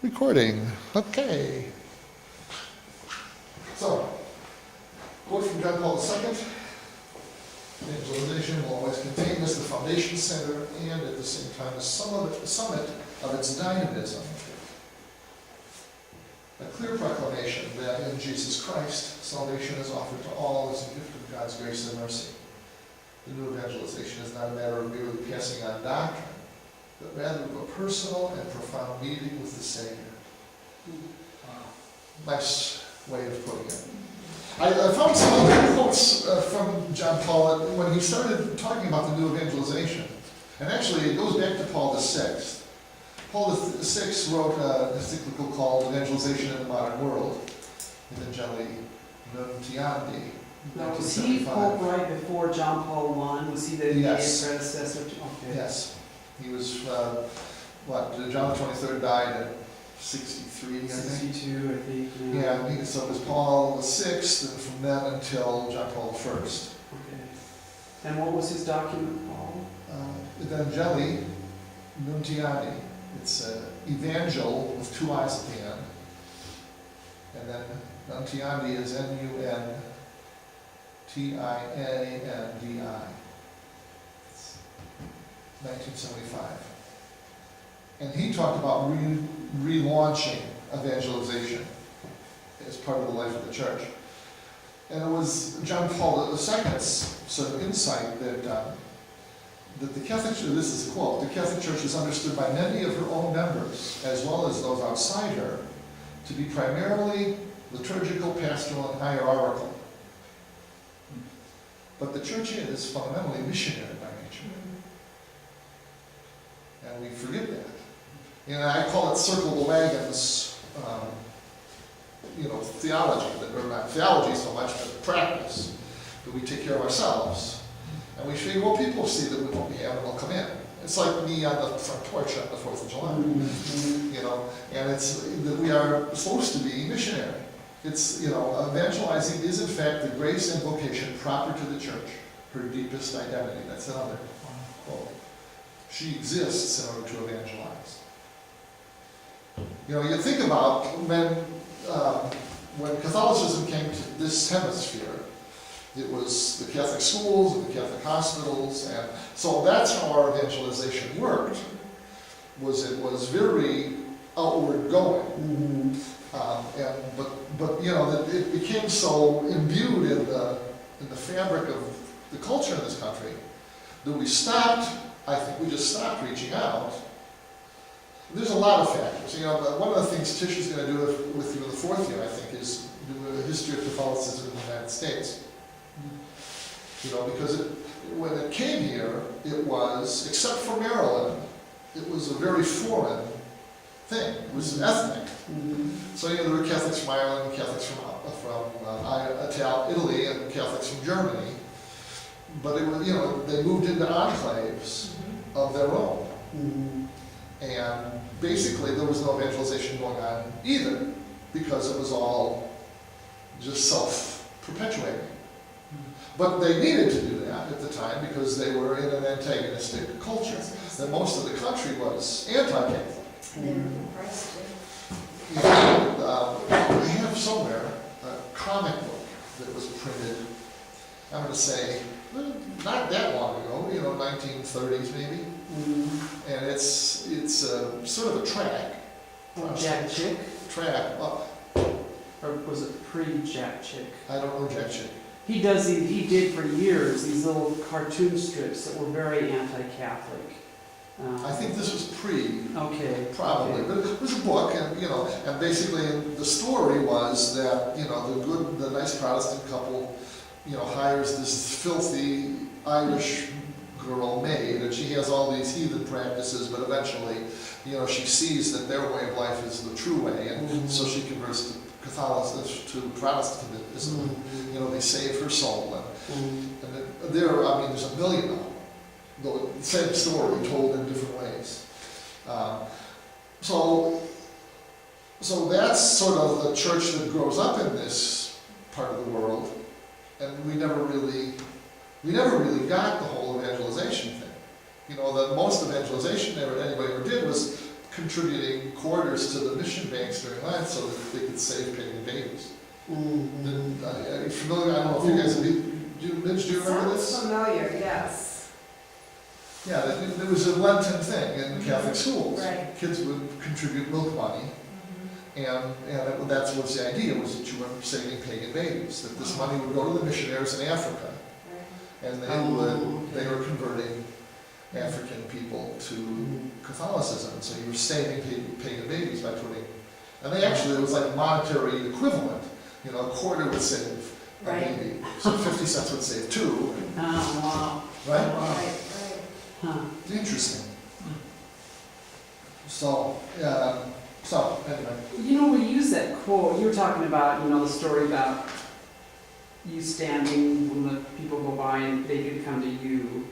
Recording. Okay. So, quote from John Paul II. Evangelization will always contain as the foundation center and at the same time the summit of its dynamism. A clear proclamation that in Jesus Christ, salvation is offered to all as a gift of God's grace and mercy. The new evangelization is not a matter of merely passing on doctrine, but rather of a personal and profound meeting with the Savior. Nice way of putting it. I found some other quotes from John Paul when he started talking about the new evangelization. And actually, it goes back to Paul VI. Paul VI wrote an encyclical called Evangelization in the Modern World, Evangelization. Now, was he Pope right before John Paul I? Was he the Yes. predecessor? Okay. Yes. He was, John the 23rd died at 63, I think. 62, I think. Yeah, so it was Paul VI, and from then until John Paul I. Okay. And what was his document, Paul? Evangelii Nuntiandi. It's evangel with two I's at the end. And then Nuntiandi is Nuntiandi. It's 1975. And he talked about relaunching evangelization as part of the life of the church. And it was John Paul II's sort of insight that the Catholic Church, this is a quote, the Catholic Church is understood by many of her own members, as well as those outside her, to be primarily liturgical, pastoral, and hierarchical. But the church is fundamentally missionary by nature. And we forget that. And I call it circle the wagons, theology, or not theology so much, but practice. That we take care of ourselves. And we figure, well, people see that we won't be having, they'll come in. It's like me on the front porch on the 4th of July. And it's that we are supposed to be missionary. It's, evangelizing is in fact the grace and vocation proper to the church, her deepest identity. That's another quote. She exists in order to evangelize. You think about when Catholicism came to this hemisphere, it was the Catholic schools and the Catholic hospitals, and so that's how our evangelization worked. It was very outward going. But it became so imbued in the fabric of the culture in this country that we stopped. I think we just stopped reaching out. There's a lot of factors. One of the things Tish is going to do with you in the 4th year, I think, is do a history of Catholicism in the United States. Because when it came here, it was, except for Maryland, it was a very foreign thing. It was ethnic. So there were Catholics from Ireland, Catholics from Italy, and Catholics from Germany. But it was, they moved into enclaves of their own. And basically there was no evangelization going on either, because it was all just self-perpetuating. But they needed to do that at the time because they were in an antagonistic culture. And most of the country was anti-Catholic. They were compressed too. I have somewhere a comic book that was printed, I'm going to say, not that long ago, 1930s maybe. And it's sort of a track. Jack Chick? Track. Or was it pre-Jack Chick? I don't know Jack Chick. He did for years these little cartoon strips that were very anti-Catholic. I think this was pre. Okay. Probably, Okay. but it was a book, and basically the story was that the nice Protestant couple, hires this filthy Irish girl maid, and she has all these heathen practices, but eventually, she sees that their way of life is the true way, and so she converts to Catholicism, to Protestantism. They save her soul, and there's a million of them. The same story told in different ways. So that's sort of the church that grows up in this part of the world, and we never really got the whole evangelization thing. The most evangelization anybody ever did was contributing quarters to the mission banks during Lent so that they could save pagan babies. Mhm. Are you familiar? I don't know if you guys have been, Midge, do you remember this? Sounds familiar, yes. Yeah, there was a Lenten thing in Catholic schools. Right. Kids would contribute milk money, and that was the idea, was that you were saving pagan babies, that this money would go to the missionaries in Africa, Right. and Oh, they were converting African people to Catholicism, and so you were saving pagan babies by putting, and they actually, it was like monetary equivalent, you know, a quarter would save a Right. baby, so 50 cents would save two, Oh, wow. right? Right, right. Huh. Interesting. So, anyway. You know, we use that quote, you were talking about, you know, the story about you standing when the people go by and they could come to you.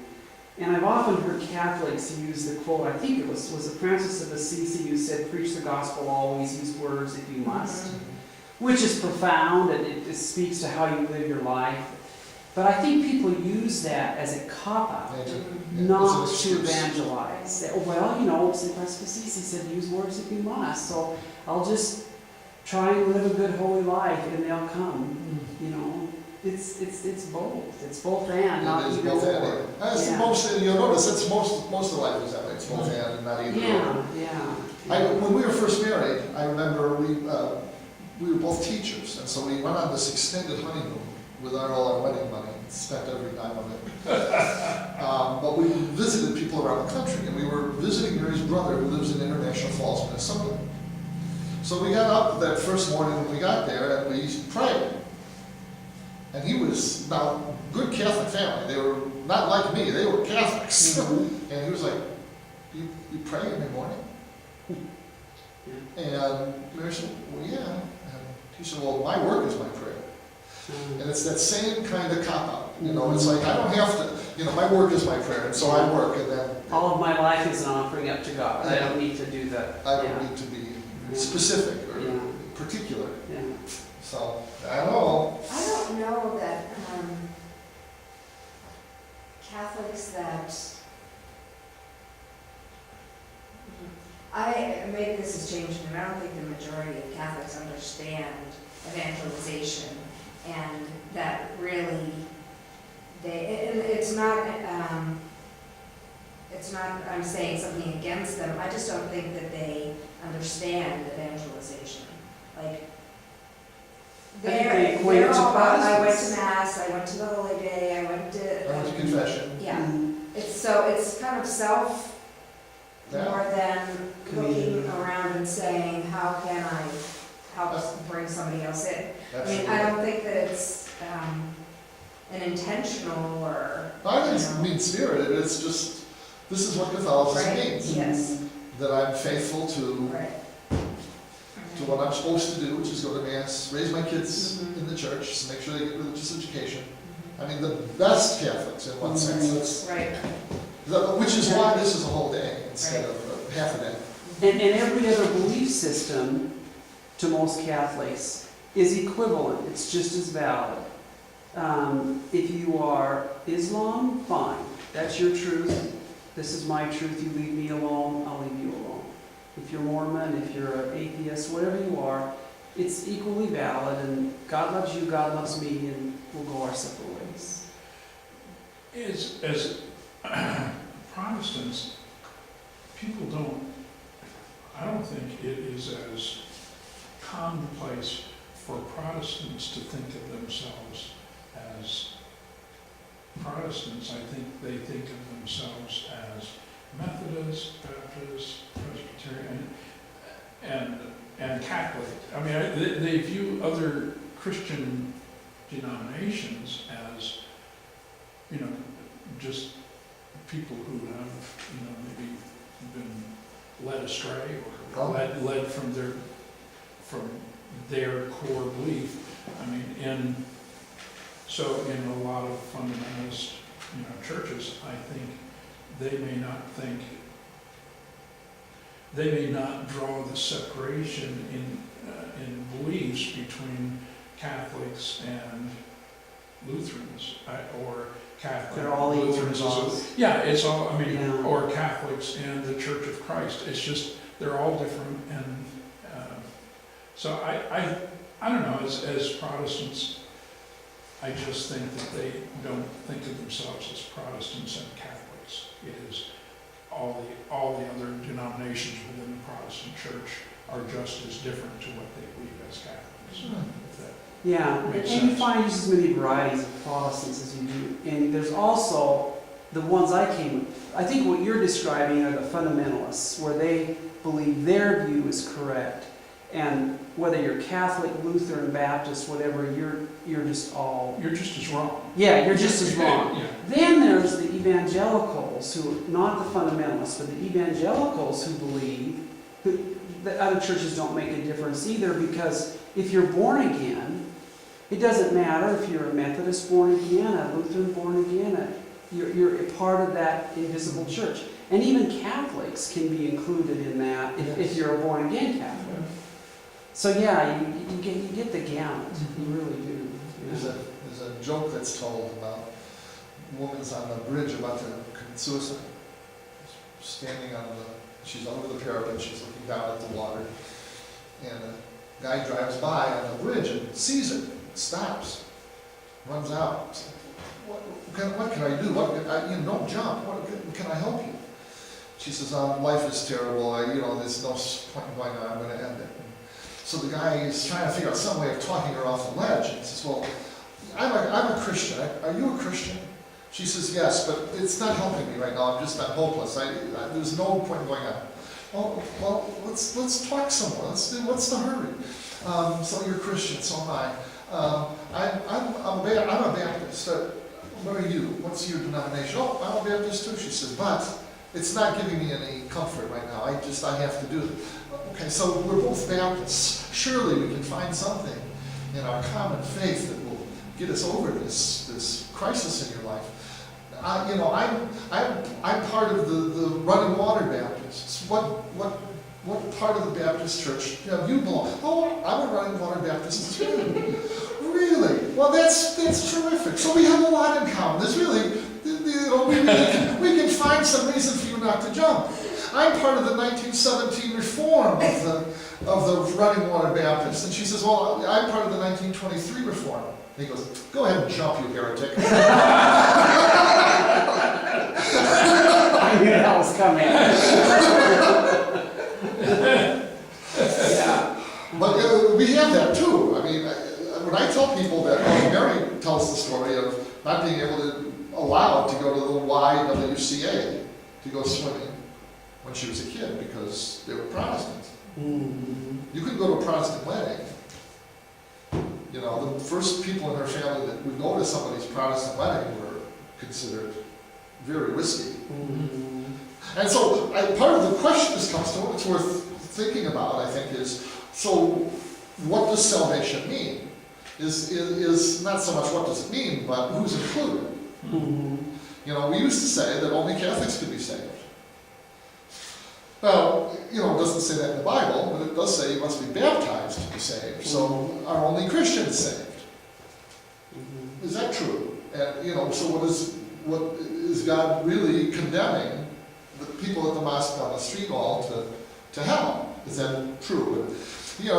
And I've often heard Catholics use the quote, I think it was it Francis of Assisi who said, preach the gospel always, use words if you must. Which is profound, and it speaks to how you live your life. But I think people use that as a cop-out, not It's to an excuse. evangelize. Say, oh, well, you know, St. Francis of Assisi said, use words if you must, so I'll just try and live a good holy life, and they'll come. You know, it's both. It's both and, not It is either both and. or. That's Yeah. most, you'll notice, it's most of life is that way, it's both and not either or. Yeah. When we were first married, I remember we were both teachers, and so we went on this extended honeymoon with all our wedding money, spent every dime of it. But we visited people around the country, and we were visiting Mary's brother who lives in International Falls, Minnesota. So we got up that first morning when we got there, and we prayed. And he was, now, good Catholic family, they were not like me, they were Catholics. Mhm. And he was like, you pray every morning? And Mary said, well, yeah. And he said, well, my work is my prayer. And it's that same kind of cop-out, you know, it's like, I don't have to, you know, my work is my prayer, and so I work, and then All of my life is an offering up to God. I don't need to do that. I don't need to be specific or Yeah. particular. Yeah. So, I don't know. I don't know that Catholics that, maybe this has changed, and I don't think the majority of Catholics understand evangelization, and that really, it's not, I'm saying something against them, I just don't think that they understand evangelization. Like, I think they equate it they're to all about, I went to Protestants. mass, I went to the Holy Day, I went to. I went to confession. Yeah, Mhm. it's kind of self Yeah. more than Community. looking around and saying, how can I help bring somebody else in? I mean, Absolutely. I don't think that it's an intentional or, I think you it's know. mean-spirited, it's just, this is what Catholicism Right, means. yes, That I'm faithful to right. what I'm supposed to do, which is go to mass, raise my kids Mhm. in the church, so make sure they get religious education. I mean, the best Catholics in one sense, Right. which is why this is a whole day instead of half a day. And every other belief system, to most Catholics, is equivalent. It's just as valid. If you are Islam, fine. That's your truth. This is my truth. You leave me alone, I'll leave you alone. If you're Mormon, if you're an atheist, whatever you are, it's equally valid, and God loves you, God loves me, and we'll go our separate ways. As Protestants, people I don't think it is as commonplace for Protestants to think of themselves as Protestants. I think they think of themselves as Methodist, Baptist, Presbyterian, and Catholic. I mean, they view other Christian denominations as, you know, just people who have, you know, maybe been led astray or led from their core belief. I mean, so in a lot of fundamentalist, you know, churches, I think they may not draw the separation in beliefs between Catholics and Lutherans, or Catholic. They're all equal Lutherans. laws. Yeah, it's all, I mean, Yeah. or Catholics and the Church of Christ. It's just, they're all different, and so I don't know, as Protestants, I just think that they don't think of themselves as Protestants and Catholics. It is all the other denominations within the Protestant church are just as different to what they believe as Catholics. If that Yeah, and makes you sense. find just as many varieties of Protestants as you do. And there's also the ones I think what you're describing are the fundamentalists, where they believe their view is correct. And whether you're Catholic, Lutheran, Baptist, whatever, you're just all... You're just as wrong. Yeah, you're just as wrong. Yeah. Then there's the evangelicals, who, not the fundamentalists, but the evangelicals who believe that other churches don't make a difference either, because if you're born again, it doesn't matter if you're a Methodist born again, a Lutheran born again, you're a part of that invisible church. And even Catholics can be included in that if you're a born again Catholic. So yeah, you get the gamut, you really do. There's a joke that's told about a woman's on the bridge about to commit suicide. Standing she's over the parapet, she's looking down at the water, and a guy drives by on the bridge and sees it, stops, runs out. What can I do? Don't jump. Can I help you? She says, life is terrible. There's no point going on. I'm going to end it. So the guy is trying to figure out some way of talking her off the ledge. And he says, well, I'm a Christian. Are you a Christian? She says, yes, but it's not helping me right now. I'm hopeless. There's no point going on. Well, let's talk some more. What's the hurry? So you're a Christian, so am I. I'm a Baptist. What are you? What's your denomination? Oh, I'm a Baptist too, she says, but it's not giving me any comfort right now. I have to do it. Okay, so we're both Baptists. Surely we can find something in our common faith that will get us over this crisis in your life. I'm part of the Running Water Baptists. What part of the Baptist church you belong? Oh, I'm a Running Water Baptist too. Really? Well, that's terrific. So we have a lot in common. There's really, we can find some reason for you not to jump. I'm part of the 1917 reform of the Running Water Baptist. And she says, well, I'm part of the 1923 reform. And he goes, go ahead and jump, you heretic. I knew that was coming. Yeah. But we have that too. I mean, when I tell people that, Mary tells the story of not being allowed to go to the YWCA to go swimming when she was a kid because they were Protestants. Mm-hmm. You couldn't go to a Protestant wedding. The first people in her family that would go to somebody's Protestant wedding were considered very risky. Mm-hmm. And so part of the question this comes to, it's worth thinking about, I think, is, so what does salvation mean? Is not so much what does it mean, but who's included. Mm-hmm. We used to say that only Catholics could be saved. Well, it doesn't say that in the Bible, but it does say you must be baptized to be saved. So are only Christians saved? Mm-hmm. Is that true? And so what is God really condemning the people at the mosque down the street all to hell? Is that true?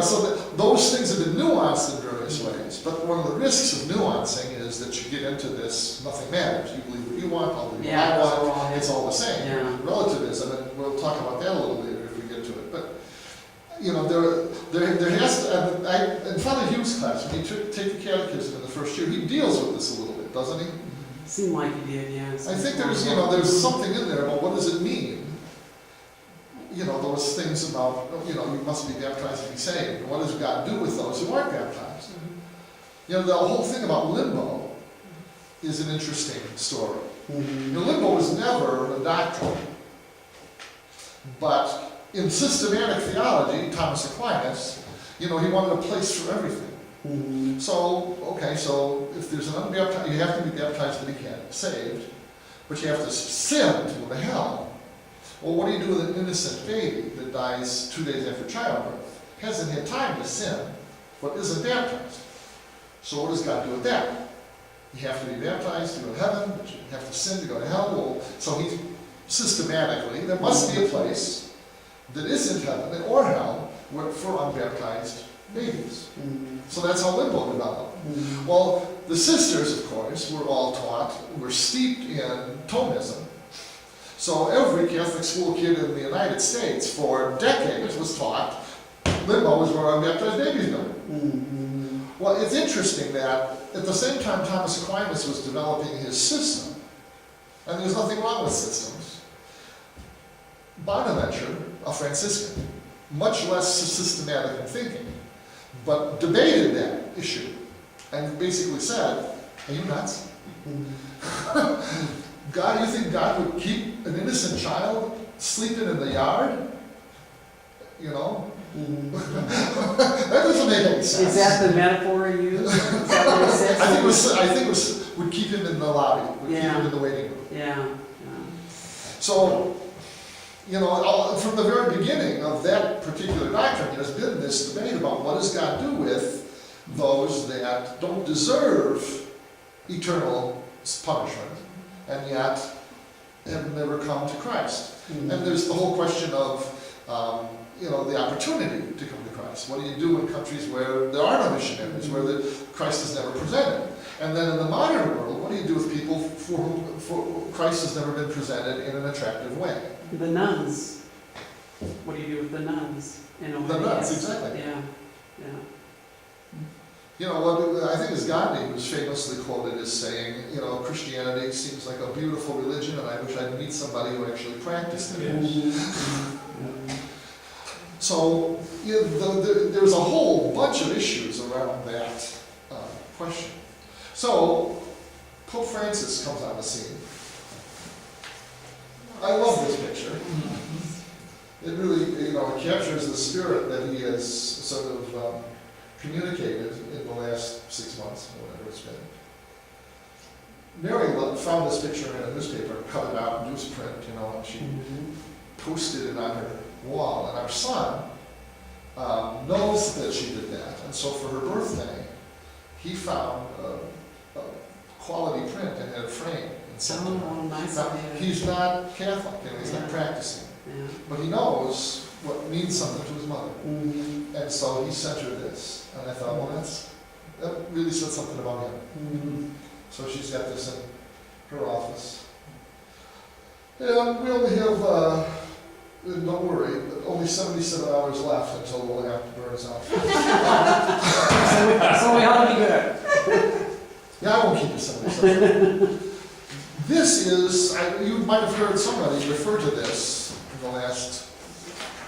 So that those things have been nuanced in various ways, but one of the risks of nuancing is that you get into this, nothing matters. You believe what you want, I'll believe what I want, it's all the same. Yeah. Relativism, and we'll talk about that a little later if we get to it. But, there has to, in Father Hughes' class, when you take the catechism in the first year, he deals with this a little bit, doesn't he? Seemed like he did, yeah. I think there's something in there about what does it mean? Those things about, you must be baptized to be saved. What does God do with those who aren't baptized? The whole thing about limbo is an interesting story. Mm-hmm. Limbo was never a doctrine, but in systematic theology, Thomas Aquinas, he wanted a place for everything. Mm-hmm. So if there's an unbaptized, you have to be baptized to be saved, but you have to sin to go to hell. Well, what do you do with an innocent baby that dies 2 days after childbirth? Hasn't had time to sin, but isn't baptized. So what does God do with that? You have to be baptized to go to heaven, but you have to sin to go to hell. Well, so he systematically, there must be a place that isn't heaven or hell for unbaptized babies. Mhm. So that's how limbo developed. Mhm. Well, the sisters, of course, were steeped in Thomism. So every Catholic school kid in the United States for decades was taught limbo is where unbaptized babies go. Mhm. Well, it's interesting that at the same time Thomas Aquinas was developing his system, and there's nothing wrong with systems, Bonaventure, a Franciscan, much less systematic in thinking, but debated that issue and basically said, are you nuts? God, you think God would keep an innocent child sleeping in the yard? You know? Mhm. That doesn't make any sense. Is that the metaphor he used? Is that what he said? I think it was would keep him in the lobby, would keep Yeah. him in the waiting room. Yeah, So, you know, from the very beginning of that particular doctrine, there's been this debate about what does God do with those that don't deserve eternal punishment, and yet have never come to Christ. yeah. And there's the whole question of, you know, the opportunity to come to Christ. What do you do in countries where there are no missionaries, where Christ is never presented? And then in the modern world, what do you do with people for whom Christ has never been presented in an attractive way? The nuns. What do you do with the nuns? You know, The nuns, exactly. Yeah, yeah. You know, what I think is Gandhi was famously quoted as saying, you know, Christianity seems like a beautiful religion, and I wish I'd meet somebody who actually practiced it. Mhm. So you know, there's a whole bunch of issues around that question. So Pope Francis comes on the scene. I love this picture. It really, you know, it captures the spirit that he has sort of communicated in the last 6 months, or whatever it's been. Mary found this picture in a newspaper, cut it out in newsprint, you know, and she Mhm. posted it on her wall. And our son knows that she did that. And so for her birthday, he found a quality print and had it framed and sent it. Oh, nice Now, idea. he's not Catholic, you know, he's not Yeah. practicing, Yeah. but he knows what means something to his mother. Mhm. And so he sent her this, and I thought, well, that really said something about him. Mhm. So she's got this in her office. And we only have, don't worry, but only 77 hours left until we'll have to burn us out. So we ought to be good. Yeah, I won't keep you 77. This is, you might have heard somebody refer to this in the last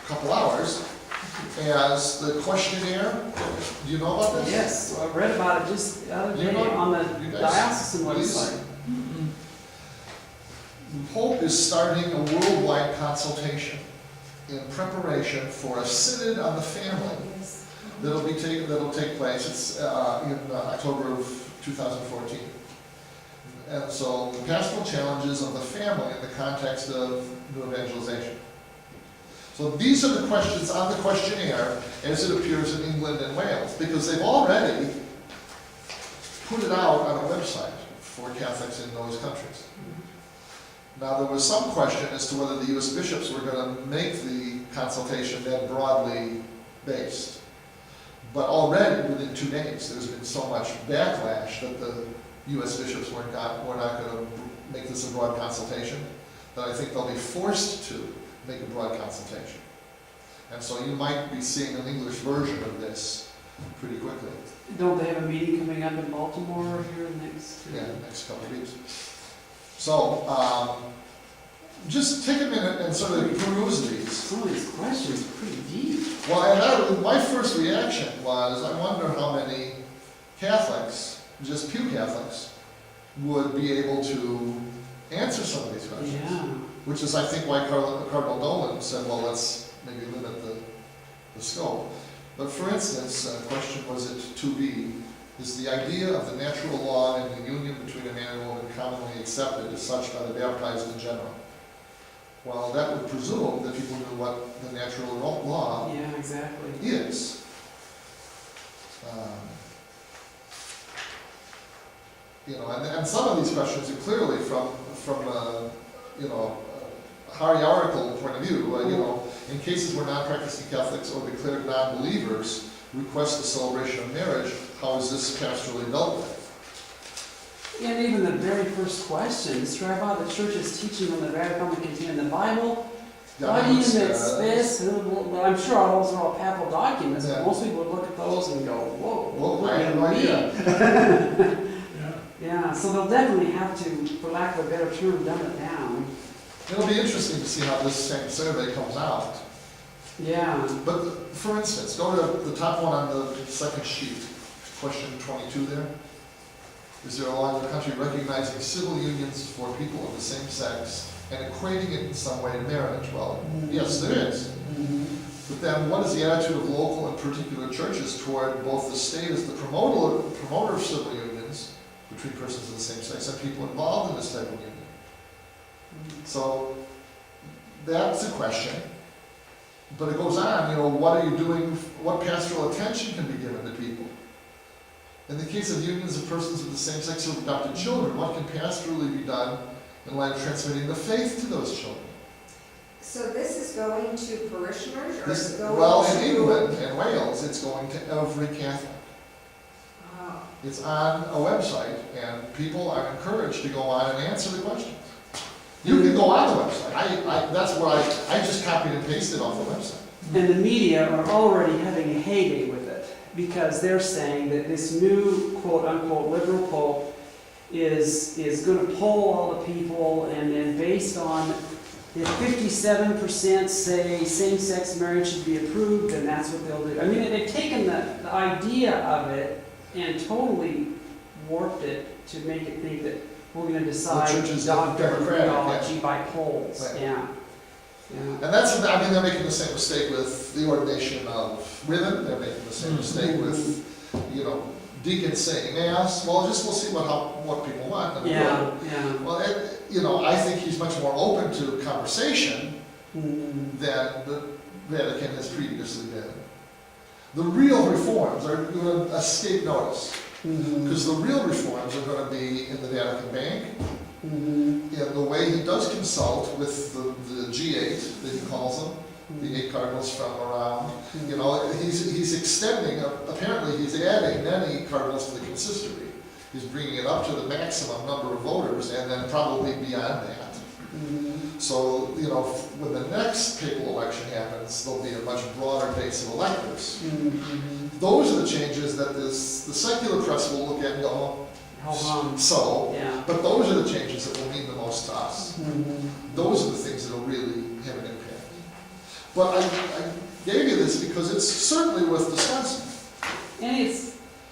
couple hours as the questionnaire. Do you know about this? Yes, I read about it just the other You day know, on the you guys, diocesan please. website. The Pope is starting a worldwide consultation in preparation for a synod on the family that'll take place. It's in October of 2014. And so the pastoral challenges of the family in the context of new evangelization. So these are the questions on the questionnaire as it appears in England and Wales, because they've already put it out on a website for Catholics in those countries. Now, there was some question as to whether the U.S. bishops were going to make the consultation that broadly based. But already, within 2 days, there's been so much backlash that the U.S. bishops were not going to make this a broad consultation, that I think they'll be forced to make a broad consultation. And so you might be seeing an English version of this pretty quickly. Don't they have a meeting coming up in Baltimore here next? Next couple of weeks. So, just take a minute and sort of peruse these. Some of these questions are pretty deep. Well, and my first reaction was, I wonder how many Catholics, just pew Catholics, would be able to answer some of these questions. Yeah. Which is, I think, why Cardinal Dolan said, well, let's maybe limit the scope. But for instance, the question was it 2b, is the idea of the natural law and the union between a man and woman commonly accepted as such by the baptized in general? Well, that would presume that people knew what the natural law Yeah, exactly. is. You know, and some of these questions are clearly from you know, a hierarchical point of view. You know, in cases where non-practicing Catholics or declared non-believers request the celebration of marriage, how is this pastorally dealt with? And even the very first question, describe how the church's teaching on the Vatican contained in the Bible. Why do you mix this? Well, I'm sure all those are all papal documents, but Yeah. most people would look at those and go, whoa, Well, what I do have you no idea. mean? Yeah. Yeah, so they'll definitely have to, for lack of a better term, dumb it down. It'll be interesting to see how this same survey comes out. Yeah. But for instance, go to the top one on the second sheet, question 22 there. Is there a law in the country recognizing civil unions for people of the same sex and equating it in some way to marriage? Well, yes, there is. But then what is the attitude of local and particular churches toward both the state as the promoter of civil unions between persons of the same sex and people involved in this type of union? So that's a question. But it goes on, what are you doing, what pastoral attention can be given to people? In the case of unions of persons of the same sex who have adopted children, what can pastorally be done in light of transmitting the faith to those children? So this is going to parishioners, or is it going to? Well, in England and Wales, it's going to every Catholic. Oh. It's on a website, and people are encouraged to go on and answer the questions. You can go on the website. That's where I just copied and pasted off the website. And the media are already having a heyday with it, because they're saying that this new quote-unquote liberal pope is going to poll all the people, and then based on if 57% say same-sex marriage should be approved, then that's what they'll do. I mean, they've taken the idea of it and totally warped it to make it think that we're going to decide church is doctrine and democratic, theology by polls. Right. Yeah. And they're making the same mistake with the ordination of women. They're making the same mistake with, deacons saying mass. Well, we'll see what people want. And Yeah. well, I think he's much more open to conversation than the Vatican has previously been. The real reforms are going to escape notice, because the real reforms are going to be in the Vatican Bank, in the way he does consult with the G8 that he calls them, the 8 cardinals from around. He's extending, apparently he's adding many cardinals to the consistory. He's bringing it up to the maximum number of voters, and then probably beyond that. So, when the next papal election happens, there'll be a much broader base of electors. Those are the changes that the secular press will look at and go, so, Yeah. but those are the changes that will mean the most to us. Those are the things that will really have an impact. But I gave you this because it's certainly worth discussing. And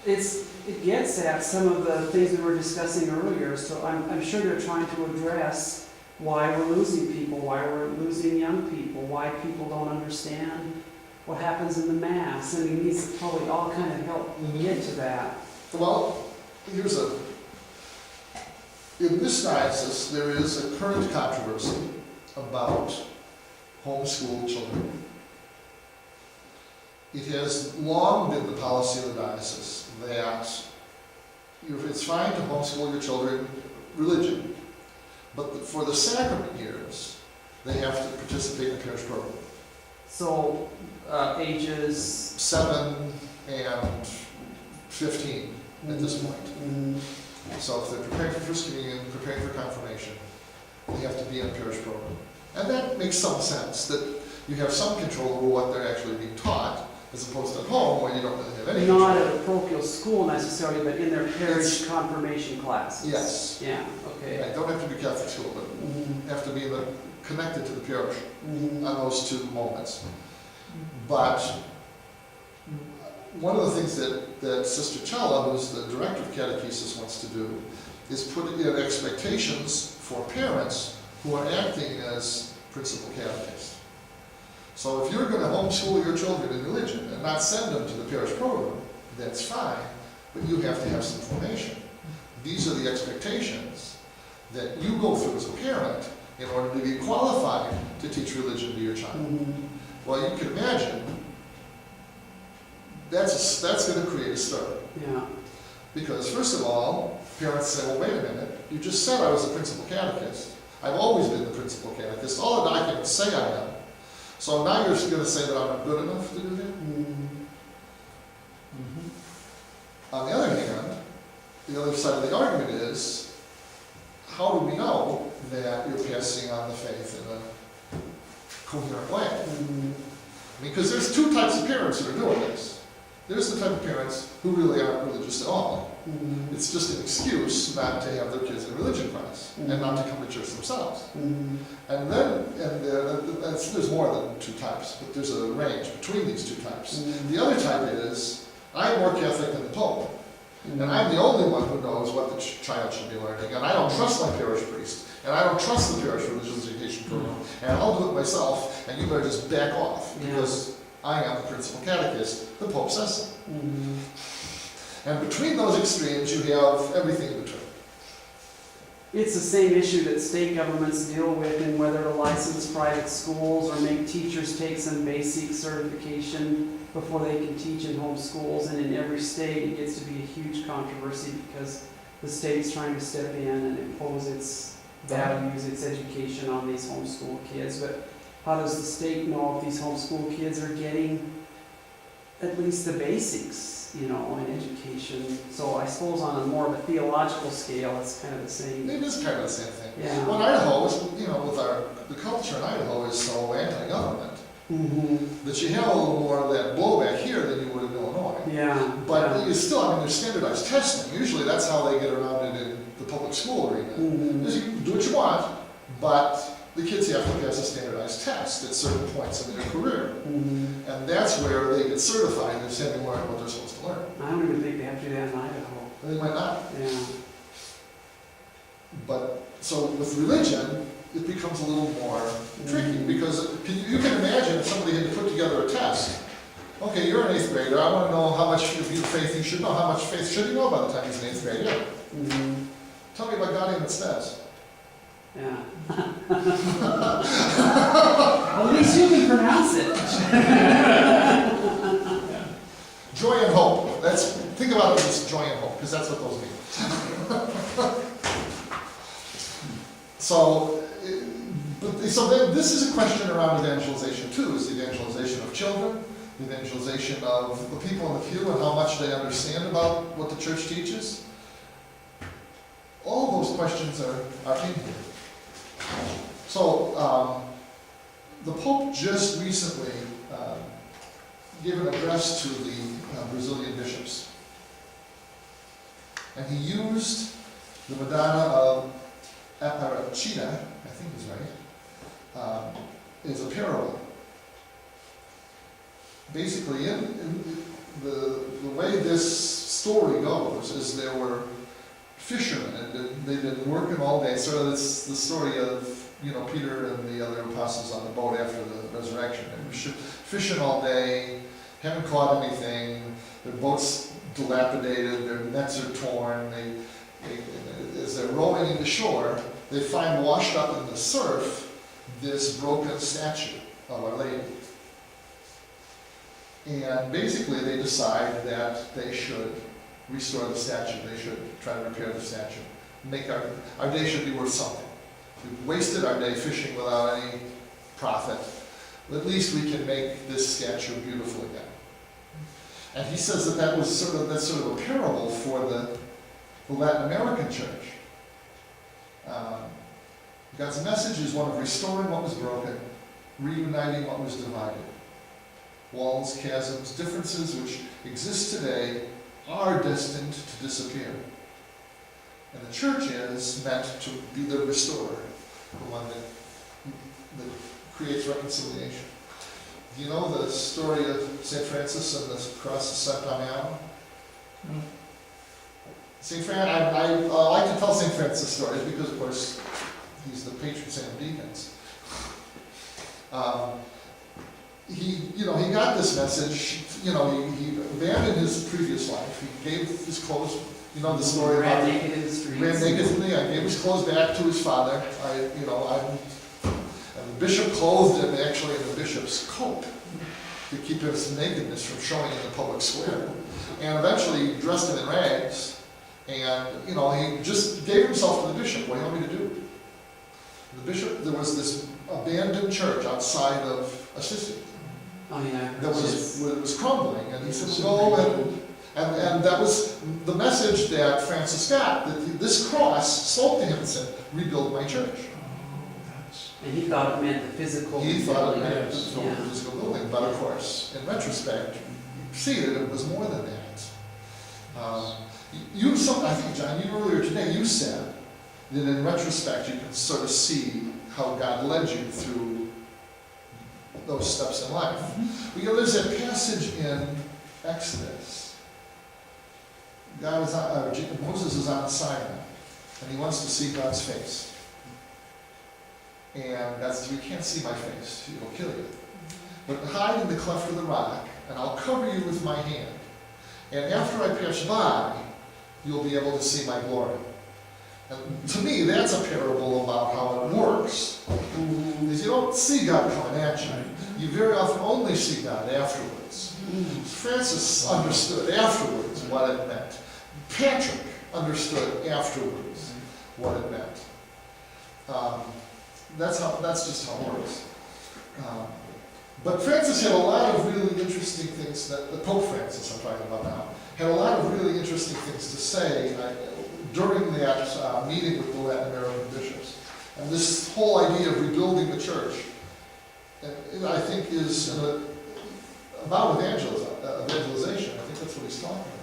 it gets at some of the things we were discussing earlier, so I'm sure they're trying to address why we're losing people, why we're losing young people, why people don't understand what happens in the Mass. I mean, these probably all kind of help get to that. Well, in this diocese, there is a current controversy about homeschool children. It has long been the policy of the diocese that it's fine to homeschool your children religion, but for the sacrament years, they have to participate in the parish program. So, ages... 7 and 15 at this point. So if they're preparing for First Communion, preparing for confirmation, they have to be in a parish program. And that makes some sense, that you have some control over what they're actually being taught, as opposed to at home where you don't really have any control. Not at a parochial school necessarily, but in their parish confirmation classes. Yes. Yeah, okay. Right, don't have to be Catholic school, but have to be connected to the parish on those 2 moments. But one of the things that Sister Chella, who's the director of catechesis, wants to do is put in expectations for parents who are acting as principal catechists. So if you're going to homeschool your children in religion and not send them to the parish program, that's fine, but you have to have some formation. These are the expectations that you go through as a parent in order to be qualified to teach religion to your child. Well, you can imagine that's going to create a stir. Yeah. Because first of all, parents say, well, wait a minute, you just said I was a principal catechist. I've always been the principal catechist. All the documents say I am. So now you're gonna say that I'm not good enough to do that? On the other hand, the other side of the argument is, how do we know that you're passing on the faith in a coherent way? I mean, because there's two types of parents that are doing this. There's the type of parents who really aren't religious at all. It's just an excuse not to have their kids in religion class and not to come to church themselves. And then, there's more than two types, but there's a range between these two types. The other type is, I'm more Catholic than the Pope, and I'm the only one who knows what the child should be learning, and I don't trust my parish priest, and I don't trust the parish religious education program, and I'll do it myself, and you better just back off, because I am the principal catechist, the Pope says so. And between those extremes, you have everything in between. It's the same issue that state governments deal with in whether to license private schools or make teachers take some basic certification before they can teach in home schools. And in every state, it gets to be a huge controversy because the state's trying to step in and impose its values, its education on these homeschool kids. But how does the state know if these homeschool kids are getting at least the basics, in education? So I suppose on a more of a theological scale, it's kind of the same. It is kind of the same thing. Yeah. Well, Idaho is, with the culture in Idaho is so anti-government that you have a little more of that blowback here than you would in Illinois. Yeah. But you still, there's standardized testing. Usually that's how they get around it in the public school arena. Is you can do what you want, but the kids have to pass a standardized test at certain points in their career. And that's where they get certified as having learned what they're supposed to learn. I don't even think they have to do that in Idaho. And they might not. Yeah. But, so with religion, it becomes a little more tricky, because you can imagine if somebody had to put together a test. Okay, you're an 8th grader, I want to know how much faith you should know. How much faith should you know by the time he's an 8th grader? Tell me about God and its steps. Yeah. At least you can pronounce it. Joy and hope. Think about it as joy and hope, because that's what those mean. So then this is a question around evangelization too. Is the evangelization of children, the evangelization of the people in the pew and how much they understand about what the church teaches? All those questions are in here. So the Pope just recently gave an address to the Brazilian bishops. And he used the Madonna of Aparecida, I think is right, is a parable. Basically, in the way this story goes is there were fishermen, and they'd been working all day. Sort of it's the story of Peter and the other apostles on the boat after the resurrection. They were fishing all day, haven't caught anything. Their boat's dilapidated, their nets are torn. As they're rowing into shore, they find washed up in the surf this broken statue of Our Lady. And basically they decide that they should restore the statue. They should try to repair the statue. Make our day should be worth something. We've wasted our day fishing without any profit. At least we can make this statue beautiful again. And he says that's sort of a parable for the Latin American church. God's message is one of restoring what was broken, reuniting what was divided. Walls, chasms, differences which exist today are destined to disappear. And the church is meant to be the restorer, the one that creates reconciliation. Do you know the story of St. Francis and the cross of St. Damiano? No. St. Francis, I like to tell St. Francis stories because, of course, he's the patron saint of deacons. He got this message. He abandoned his previous life. He gave his clothes. You know the story ran about naked in the streets. ran naked in the gave his clothes back to his father. And the bishop clothed him actually in the bishop's coat to keep his nakedness from showing in the public square. And eventually he dressed him in rags. And he just gave himself to the bishop. What do you want me to do? The bishop. There was this abandoned church outside of a sissy Oh, yeah. that was crumbling, and he said, Well, go and that was the message that Francis got, that this cross spoke to him and said, rebuild my church. And he thought it meant the physical. He thought it building. meant Yes. the physical building, but of course, in retrospect, you see that it was more than that. I think, John, you earlier today, you said that in retrospect, you can sort of see how God led you through those steps in life. But there's a passage in Exodus. Moses is on Sinai, and he wants to see God's face. And God says, you can't see my face, it'll kill you. But hide in the cleft of the rock, and I'll cover you with my hand. And after I pass by, you'll be able to see my glory. And to me, that's a parable about how it works. Because you don't see God coming at you. You very often only see God afterwards. Francis understood afterwards what it meant. Patrick understood afterwards what it meant. That's just how it works. But Francis had a lot of really interesting things that Pope Francis, I'm talking about now, had a lot of really interesting things to say during that meeting with the Latin American bishops. And this whole idea of rebuilding the church, I think, is about evangelization. I think that's what he's talking about.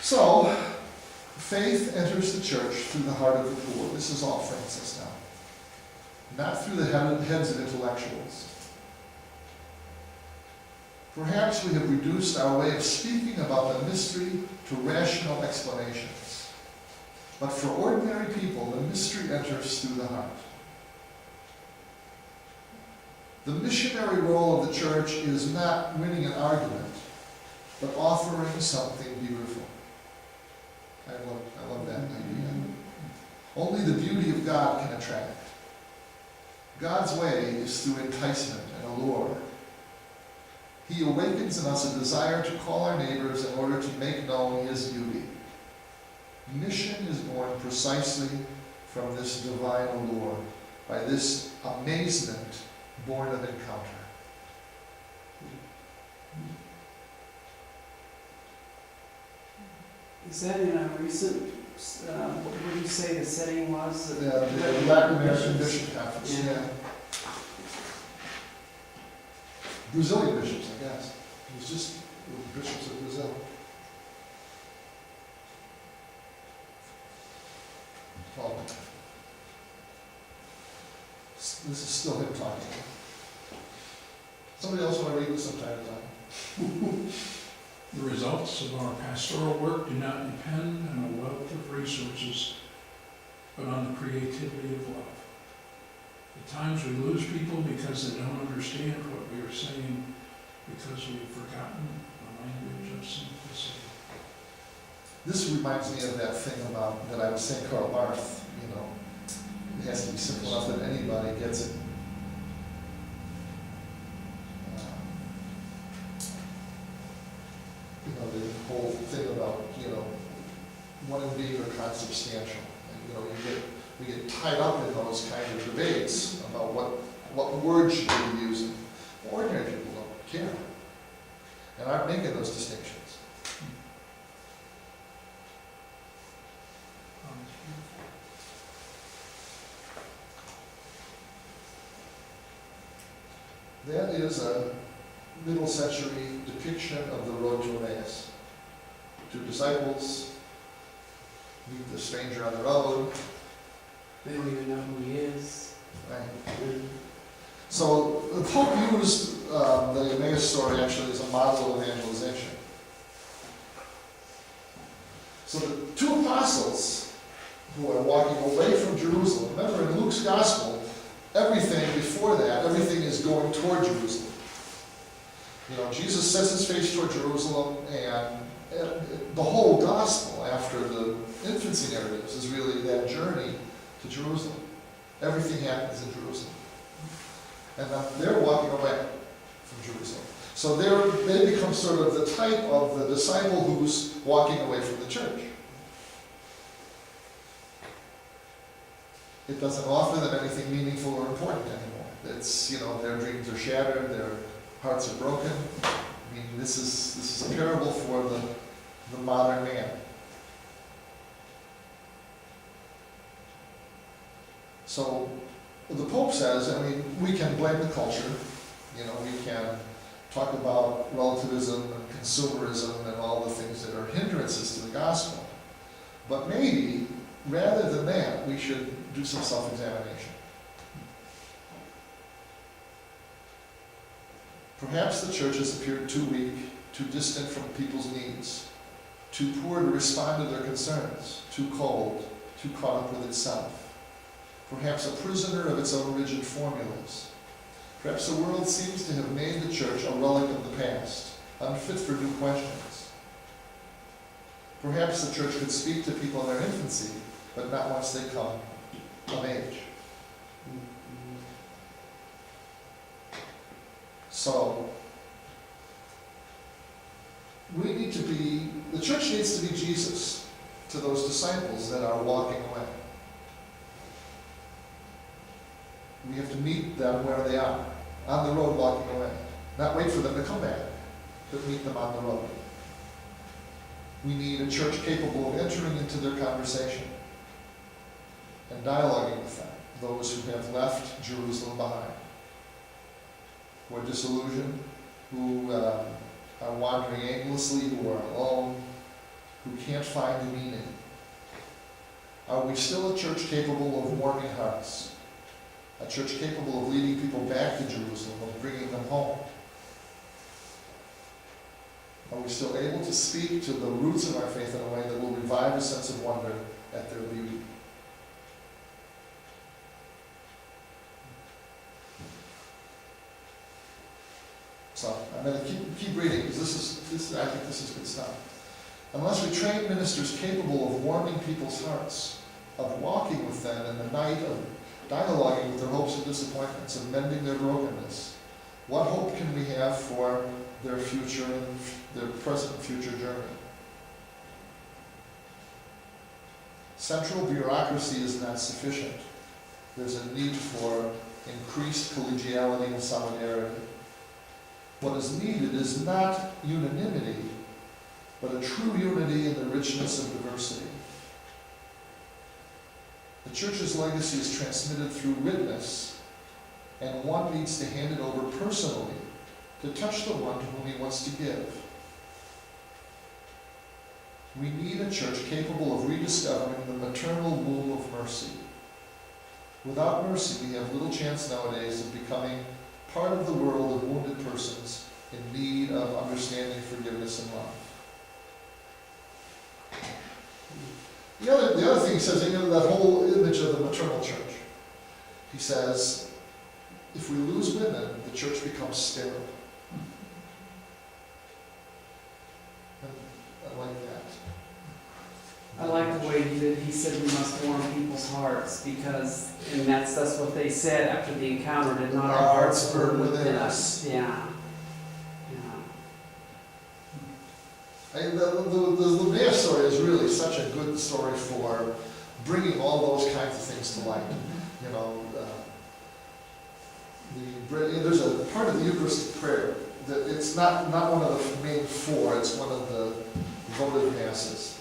So, faith enters the church through the heart of the poor. This is all Francis now. Not through the heads of intellectuals. Perhaps we have reduced our way of speaking about the mystery to rational explanations. But for ordinary people, the mystery enters through the heart. The missionary role of the church is not winning an argument, but offering something beautiful. I love that idea. Only the beauty of God can attract. God's way is through enticement and allure. He awakens in us a desire to call our neighbors in order to make known His beauty. Mission is born precisely from this divine allure, by this amazement born of encounter. Is that in a recent, what did you say the setting was? The Latin American Bishop Conference, Yeah. Brazilian bishops, I guess. It was just the bishops of Brazil. Oh. This is still him talking. Somebody else want to read this sometime, John? The results of our pastoral work do not depend on a wealth of resources, but on the creativity of love. At times we lose people because they don't understand what we are saying, because we've forgotten the language of simplicity. This reminds me of that thing that I was saying, Karl Barth, it has to be simple enough that anybody gets it. The whole thing about, one and being are consubstantial. And, we get tied up in those kind of debates about what words should we be using. Ordinary people don't care and aren't making those distinctions. That is a middle century depiction of the road to Emmaus. Two disciples meet the stranger on the road. They don't even know who he is. Right. So the Pope used the Emmaus story actually as a model of evangelization. So the two apostles who are walking away from Jerusalem, remember in Luke's gospel, everything before that, everything is going toward Jerusalem. Jesus sets his face toward Jerusalem, and the whole gospel after the infancy narratives is really that journey to Jerusalem. Everything happens in Jerusalem. And they're walking away from Jerusalem. So they become sort of the type of the disciple who's walking away from the church. It doesn't offer them anything meaningful or important anymore. It's, their dreams are shattered, their hearts are broken. I mean, this is a parable for the modern man. So the Pope says, we can blame the culture, we can talk about relativism and consumerism and all the things that are hindrances to the gospel. But maybe, rather than that, we should do some self-examination. Perhaps the church has appeared too weak, too distant from people's needs, too poor to respond to their concerns, too cold, too caught up with itself. Perhaps a prisoner of its own rigid formulas. Perhaps the world seems to have made the church a relic of the past, unfit for new questions. Perhaps the church could speak to people in their infancy, but not once they come of age. So, the church needs to be Jesus to those disciples that are walking away. We have to meet them where they are, on the road walking away. Not wait for them to come back, but meet them on the road. We need a church capable of entering into their conversation and dialoguing with them, those who have left Jerusalem behind, who are disillusioned, who are wandering aimlessly, who are alone, who can't find a meaning. Are we still a church capable of warming hearts? A church capable of leading people back to Jerusalem, of bringing them home? Are we still able to speak to the roots of our faith in a way that will revive a sense of wonder at their beauty? So I'm going to keep reading, because I think this is good stuff. Unless we train ministers capable of warming people's hearts, of walking with them in the night, of dialoguing with their hopes and disappointments, of mending their brokenness, what hope can we have for their future and their present and future journey? Central bureaucracy is not sufficient. There's a need for increased collegiality and solidarity. What is needed is not unanimity, but a true unity in the richness of diversity. The church's legacy is transmitted through witness, and one needs to hand it over personally to touch the one to whom he wants to give. We need a church capable of rediscovering the maternal womb of mercy. Without mercy, we have little chance nowadays of becoming part of the world of wounded persons in need of understanding, forgiveness, and love. The other thing he says, that whole image of the maternal church. He says, if we lose women, the church becomes sterile. And I like that. I like the way he said we must warm people's hearts, because, and that's what they said after the encounter, did not our hearts burn within us? Yeah. The Levier story is really such a good story for bringing all those kinds of things to light. There's a part of the Eucharistic prayer that it's not one of the main four, it's one of the votive masses.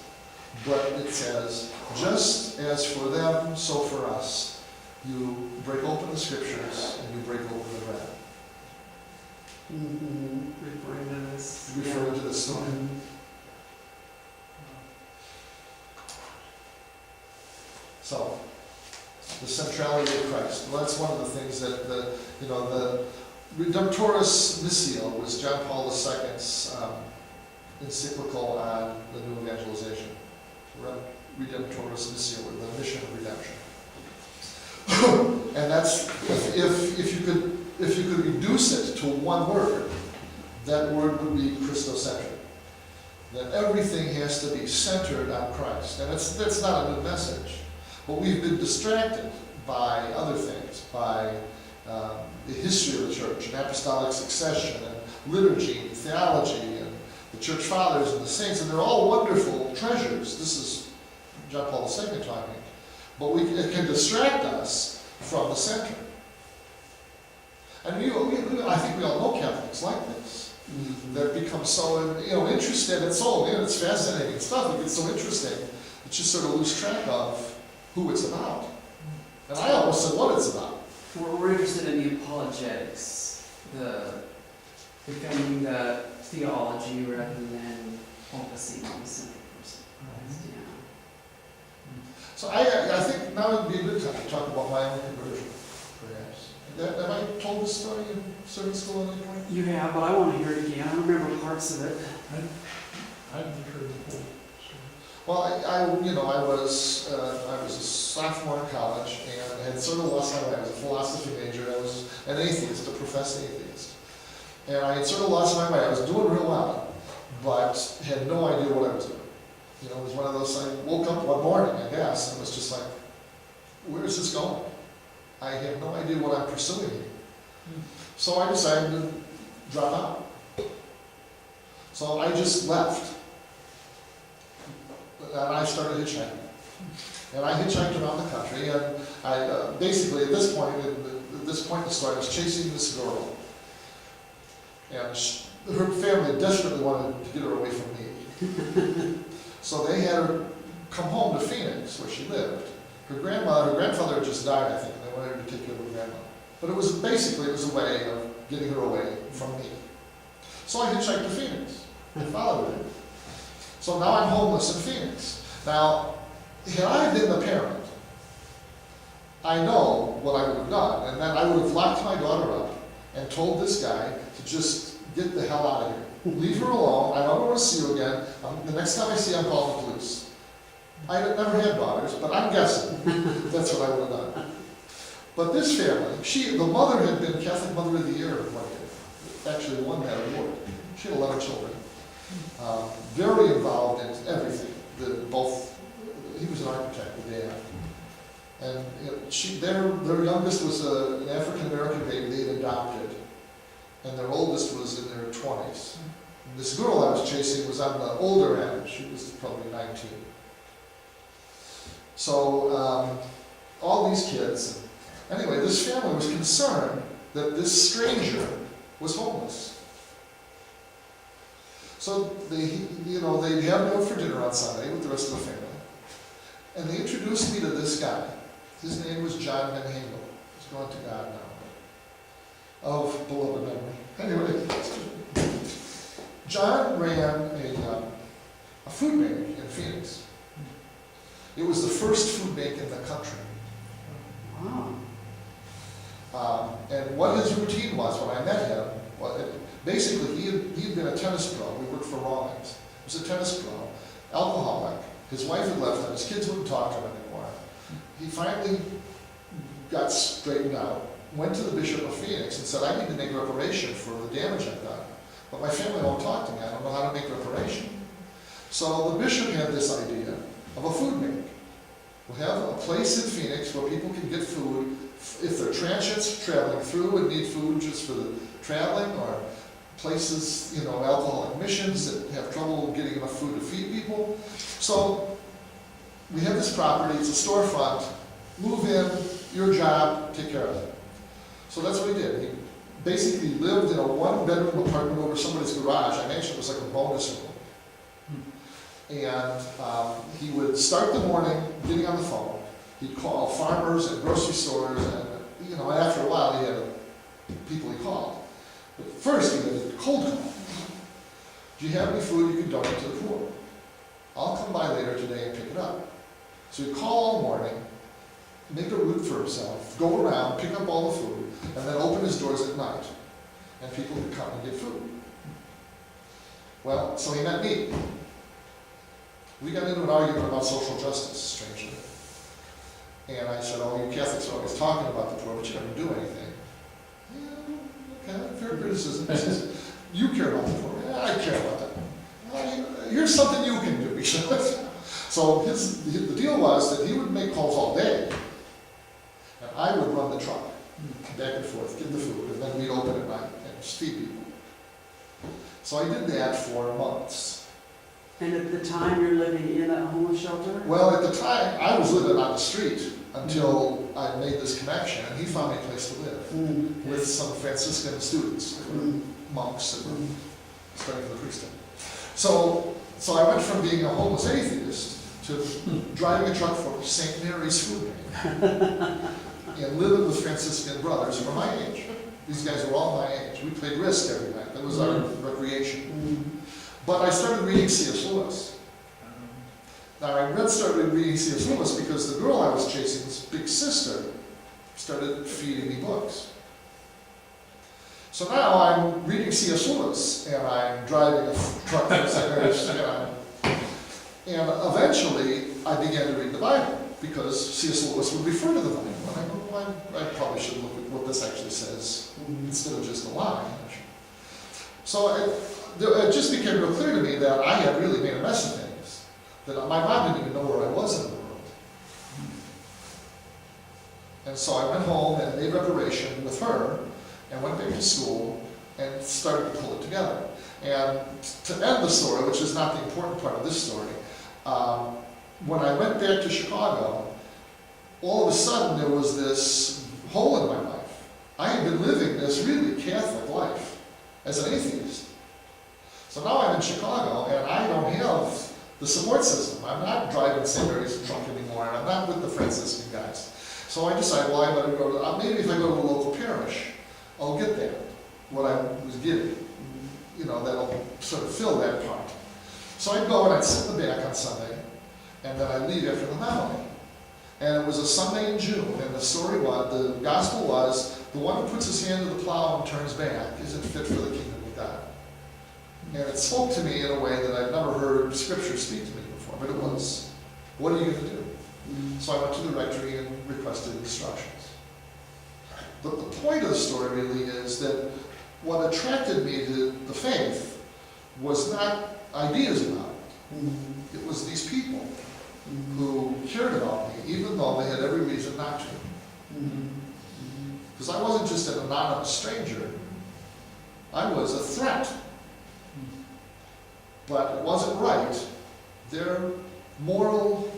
But it says, just as for them, so for us. You break open the scriptures and you break open the bread. Referring to this. Referring to this story. So, the centrality of Christ. Well, that's one of the things that the Redemptoris Missio was John Paul II's encyclical on the new evangelization. Redemptoris Missio, or the mission of redemption. And that's, if you could reduce it to one word, that word would be Christocentric. That everything has to be centered on Christ. And that's not a new message. But we've been distracted by other things, by the history of the church, and apostolic succession, and liturgy, and theology, and the church fathers, and the saints, and they're all wonderful treasures. This is John Paul II talking. But it can distract us from the center. And I think we all know Catholics like this. That become so, interested, it's so, it's fascinating stuff, it gets so interesting that you sort of lose track of who it's about. And I almost said what it's about. We're interested in the apologetics, the defending the theology rather than focusing on the sinful person. Yeah. So I think now would be a good time to talk about my own conversion, perhaps. Have I told this story in Sunday school at any point? You have, but I want to hear it again. I don't remember parts of it. I've heard the whole story. Well, I was a sophomore in college and had sort of lost my way. I was a philosophy major. I was an atheist, a professed atheist. And I had sort of lost my way. I was doing real well, but had no idea what I was doing. It was one of those, I woke up one morning, I guess, and was just like, where is this going? I have no idea what I'm pursuing here. So I decided to drop out. So I just left. And I started hitchhiking. And I hitchhiked around the country, and I basically at this point in the story, I was chasing this girl. And her family desperately wanted to get her away from me. So they had her come home to Phoenix, where she lived. Her grandfather had just died, I think, and they wanted her to take care of her grandmother. But it was a way of getting her away from me. So I hitchhiked to Phoenix. I followed her. So now I'm homeless in Phoenix. Now, had I been the parent, I know what I would have done, and then I would have locked my daughter up and told this guy to just get the hell out of here. Leave her alone. I don't want to see you again. The next time I see you, I'm calling the police. I had never had daughters, but I'm guessing that's what I would have done. But this family, the mother had been Catholic Mother of the Year one year. Actually won that award. She had 11 children. Very involved in everything. He was an architect, the dad. And their youngest was an African-American baby they had adopted. And their oldest was in their 20s. And this girl I was chasing was on the older end. She was probably 19. So all these kids. Anyway, this family was concerned that this stranger was homeless. So they had me over for dinner on Sunday with the rest of the family. And they introduced me to this guy. His name was John Menhengel. He's gone to God now. Of beloved memory. Anyway, John ran a food bank in Phoenix. It was the first food bank in the country. Wow. And what his routine was when I met him, basically he had been a tennis pro. We worked for Rawlings. He was a tennis pro, alcoholic. His wife had left him. His kids wouldn't talk to him anymore. He finally got straightened out, went to the Bishop of Phoenix and said, I need to make reparation for the damage I've done. But my family won't talk to me. I don't know how to make reparation. So the bishop had this idea of a food bank. We'll have a place in Phoenix where people can get food if they're transients traveling through and need food just for the traveling, or places, alcoholic missions that have trouble getting enough food to feed people. So we have this property, it's a storefront, move in, your job, take care of it. So that's what he did. He basically lived in a one-bedroom apartment over somebody's garage. I mentioned it was like a bonus room. And he would start the morning getting on the phone. He'd call farmers and grocery stores, and after a while he had people he called. But first he did a cold call. Do you have any food you can donate to the poor? I'll come by later today and pick it up. So he'd call all morning, make a route for himself, go around, pick up all the food, and then open his doors at night. And people could come and get food. Well, so he met me. We got into an argument about social justice, strangely. And I said, oh, you Catholics are always talking about the poor, but you never do anything. Yeah, okay, fair criticism. He says, you care about the poor. Yeah, I care about that. Well, here's something you can do. So the deal was that he would make calls all day, and I would run the truck, back and forth, get the food, and then we'd open at night and feed people. So I did that for months. And at the time, you're living in a homeless shelter? Well, at the time, I was living on the street until I made this connection, and he found me a place to live with some Franciscan students, that were monks that were studying for the priesthood. So I went from being a homeless atheist to driving a truck for St. Mary's Food Bank and living with Franciscan brothers who were my age. These guys were all my age. We played Risk every night. That was our recreation. But I started reading C.S. Lewis. Now, I started reading C.S. Lewis because the girl I was chasing's big sister started feeding me books. So now I'm reading C.S. Lewis, and I'm driving a truck from St. Mary's, and eventually I began to read the Bible, because C.S. Lewis would refer to the Bible. And I go, well, I probably should look at what this actually says, instead of just a line. So it just became real clear to me that I had really made a mess of things, that my mom didn't even know where I was in the world. And so I went home and made reparation with her, and went back to school, and started to pull it together. And to end the story, which is not the important part of this story, when I went back to Chicago, all of a sudden there was this hole in my life. I had been living this really Catholic life as an atheist. So now I'm in Chicago, and I don't have the support system. I'm not driving St. Mary's truck anymore, and I'm not with the Franciscan guys. So I decided, well, I better go to, maybe if I go to the local parish, I'll get that, what I was getting. You know, that'll sort of fill that part. So I'd go and I'd sit in the back on Sunday, and then I'd leave after the homily. And it was a Sunday in June, and the story was, the gospel was, the one who puts his hand to the plow and turns back isn't fit for the kingdom of God. And it spoke to me in a way that I'd never heard Scripture speak to me before, but it was, what are you going to do? So I went to the rectory and requested instructions. But the point of the story really is that what attracted me to the faith was not ideas about it. It was these people who cared about me, even though they had every reason not to. Because I wasn't just an anonymous stranger, I was a threat. But it wasn't right. Their moral,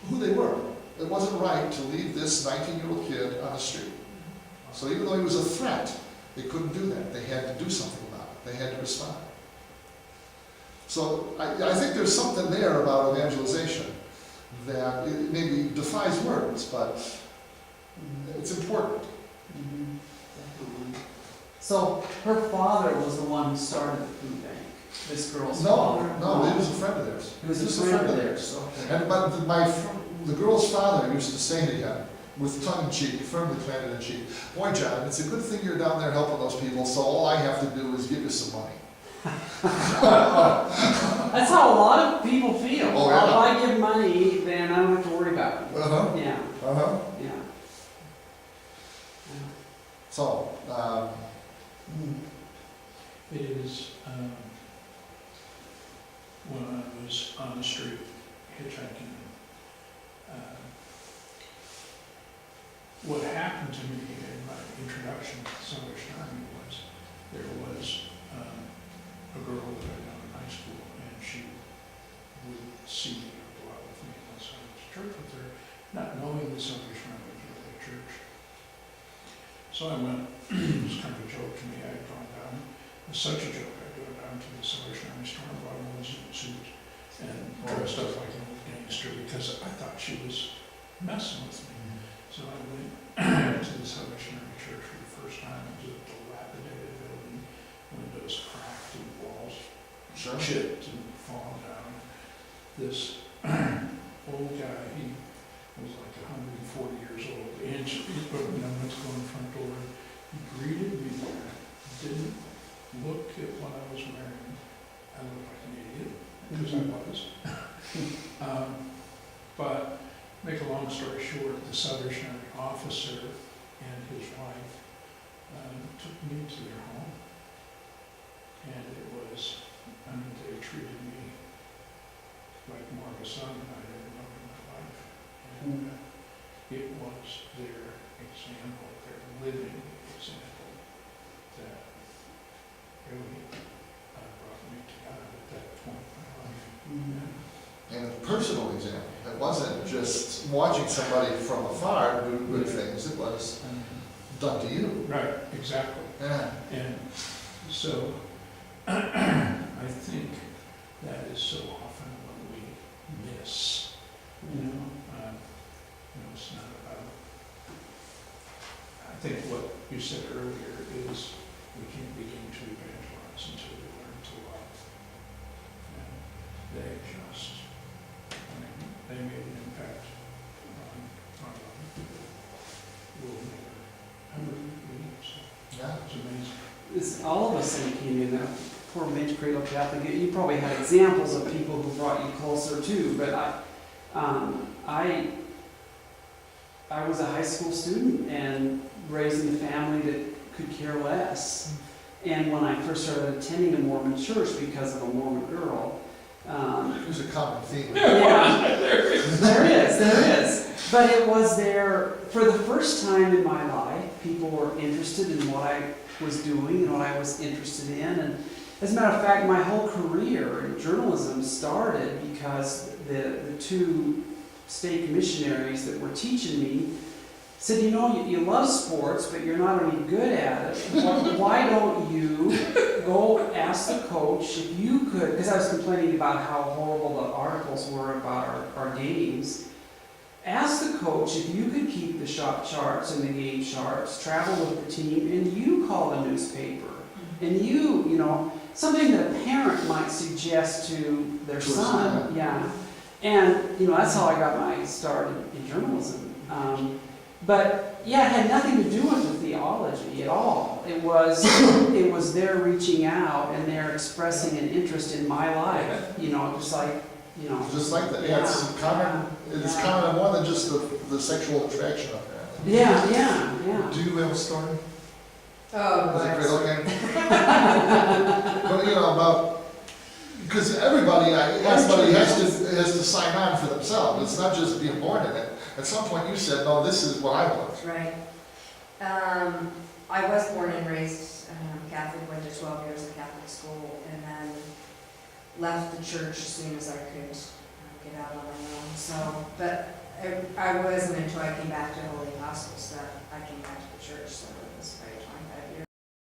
who they were. It wasn't right to leave this 19-year-old kid on the street. So even though he was a threat, they couldn't do that. They had to do something about it. They had to respond. So I think there's something there about evangelization that it maybe defies words, but it's important. So her father was the one who started the food bank, this girl's No, father? no, he was a friend of theirs. He was a friend of theirs, okay. And the girl's father used to say to him, with tongue in cheek, firmly planted in cheek, boy, John, it's a good thing you're down there helping those people, so all I have to do is give you some money. That's how a lot of people feel. Oh, Well, yeah. if I give money, then I don't have to worry about it. Uh-huh. Yeah, Uh-huh. yeah. So, It is, when I was on the street hitchhiking, what happened to me in my introduction to the Salvation Army was, there was a girl that I know in high school, and she would see me or go out with me unless I was to church with her, not knowing the Salvation Army was really a church. So I went, it was kind of a joke to me, I had gone down, it was such a joke, I'd gone down to the Salvation Army store and bought one suit and dressed up like an old gangster because I thought she was messing with me. So I went to the Salvation Army Church for the first time. It was a dilapidated building, windows cracked and walls sure. chipped and fallen down. This old guy, he was like 140 years old, and he put me on the front door. He greeted me there, didn't look at what I was wearing. I looked like an idiot, because I was. But make a long story short, the Salvation Army officer and his wife took me to their home. And it was, I mean, they treated me like more of a son than I'd ever known in my life. And it was their example, their living example, that really brought me to God at that point. personal example. It wasn't just watching somebody from afar do good things, it was done to you. Right, exactly. Yeah. And so, I think that is so often what we miss, you know? It's not about, I think what you said earlier is we can't begin to evangelize until we learn to love. And they just, they made an impact on a lot of people. We'll never leave, so Yeah. it's amazing. It's all of us that came in there. Poor Mitch Cradle Catholic. You probably had examples of people who brought you closer too, but I was a high school student and raised in a family that could care less. And when I first started attending a Mormon church because of a Mormon girl, There's a common theme. yeah, there is. But it was there, for the first time in my life, people were interested in what I was doing and what I was interested in. And as a matter of fact, my whole career in journalism started because the two stake missionaries that were teaching me said, you love sports, but you're not any good at it. Why don't you go ask the coach if you could, because I was complaining about how horrible the articles were about our games. Ask the coach if you could keep the shot charts and the game charts, travel with the team, and you call the newspaper. And something that a parent might suggest to their son. Yeah. And, that's how I got my start in journalism. But yeah, it had nothing to do with the theology at all. It was their reaching out and their expressing an interest in my life, just like, Just like that, yeah, it's common, it's common more than just the sexual attraction apparently. Yeah. Do you have a story? Oh, Is it but- great looking? But about, because everybody has to sign on for themselves, it's not just being born in it. At some point you said, no, this is what I want. Right. I was born and raised Catholic, went to 12 years of Catholic school, and then left the church as soon as I could get out on my own. So, but I wasn't until I came back to Holy Apostles that I came back to the church, so it was probably 25 years.